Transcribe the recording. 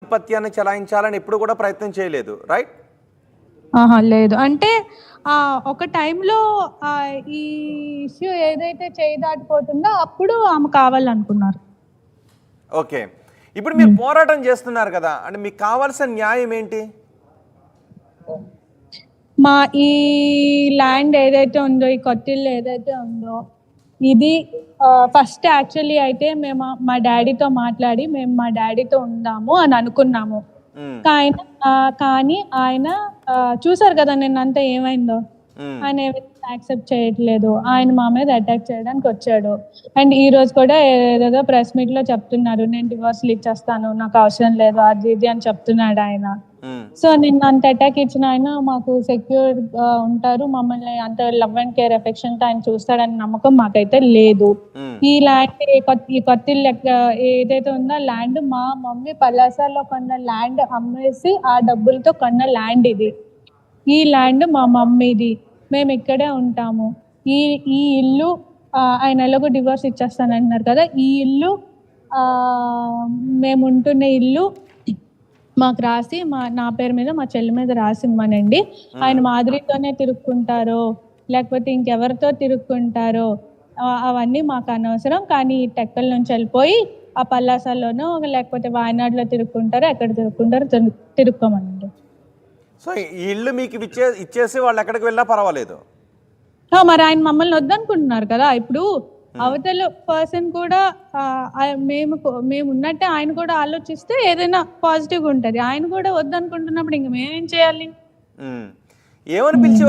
ఆధిపత్యాన్ని చెలాయించాలని ఎప్పుడు కూడా ప్రయత్నం చేయలేదు, రైట్? ఆహా! లేదు. అంటే ఒక టైంలో ఈ ఇష్యూ ఏదైతే చేయి దాటిపోతుందో అప్పుడు ఆమె కావాలనుకున్నారు. ఓకే. ఇప్పుడు మీరు హ్మ్. పోరాటం చేస్తున్నారు కదా! అంటే మీకు కావాల్సిన న్యాయం ఏంటి? మా ఈ ల్యాండ్ ఏదైతే ఉందో, ఈ కొత్తిల్లు ఏదైతే ఉందో, ఇది ఫస్ట్ యాక్చువల్లీ అయితే మేము మా డ్యాడీతో మాట్లాడి మేము మా డ్యాడీతో ఉందాము అని అనుకున్నాము. హ్మ్. కానీ ఆయన చూసారు కదా నిన్నంతా ఏమైందో. హ్మ్. ఆయన ఎవరిని యాక్సెప్ట్ చేయట్లేదు. ఆయన మా మీద అటాక్ చేయడానికి వచ్చాడు. అండ్ ఈరోజు కూడా ఏదేదో ప్రెస్ మీట్‌లో చెప్తున్నారు. నేను డివోర్స్‌లు ఇచ్చేస్తాను. నాకు అవసరం లేదు. అది ఇది అని చెప్తున్నాడు ఆయన. హ్మ్. సో నిన్న అంత అటాక్ ఇచ్చిన ఆయన మాకు సెక్యూర్‌గా ఉంటారు. మమ్మల్ని అంత లవ్ అండ్ కేర్ ఎఫెక్షన్‌తో ఆయన చూస్తాడన్న నమ్మకం మాకైతే లేదు. హ్మ్. ఈ ల్యాండ్ ఈ కొత్తిల్లు ఏదైతే ఉందో ల్యాండ్ మా మమ్మీ పలాసలో కొన్న ల్యాండ్ అమ్మేసి ఆ డబ్బులతో కొన్న ల్యాండ్ ఇది. ఈ ల్యాండ్ మా మమ్మీది. మేము ఇక్కడే ఉంటాము. ఈ ఈ ఇల్లు ఆయన ఎలాగో డివోర్స్ ఇచ్చేస్తానంటున్నారు కదా! ఈ ఇల్లు మేముంటున్న ఇల్లు మాకు రాసి నా పేరు మీద మా చెల్లి మీద రాసి ఇమ్మనండి. ఆయన మాధురితోనే తిరుక్కుంటారో, లేకపోతే ఇంకెవరితో తిరుక్కుంటారో అవన్నీ మాకు అనవసరం. కానీ ఈ టెక్కల నుంచి వెళ్ళిపోయి ఆ పల్లాసలోనో లేకపోతే వాయనాడులో తిరుక్కుంటారో, ఎక్కడ తిరుక్కుంటారో తిరుక్కోమనండి. సో ఈ ఇల్లు మీకు ఇచ్చేసి వాళ్ళు ఎక్కడికి వెళ్ళినా పర్వాలేదు. మరి ఆయన మమ్మల్ని వద్దనుకుంటున్నారు కదా! ఇప్పుడు అవతల పర్సన్ కూడా మేమున్నట్టే ఆయన కూడా ఆలోచిస్తే ఏదైనా పాజిటివ్‌గా ఉంటది. ఆయన కూడా వద్దనుకుంటున్నప్పుడు ఇంక మేమేం చేయాలి? ఏమని పిలిచేవారు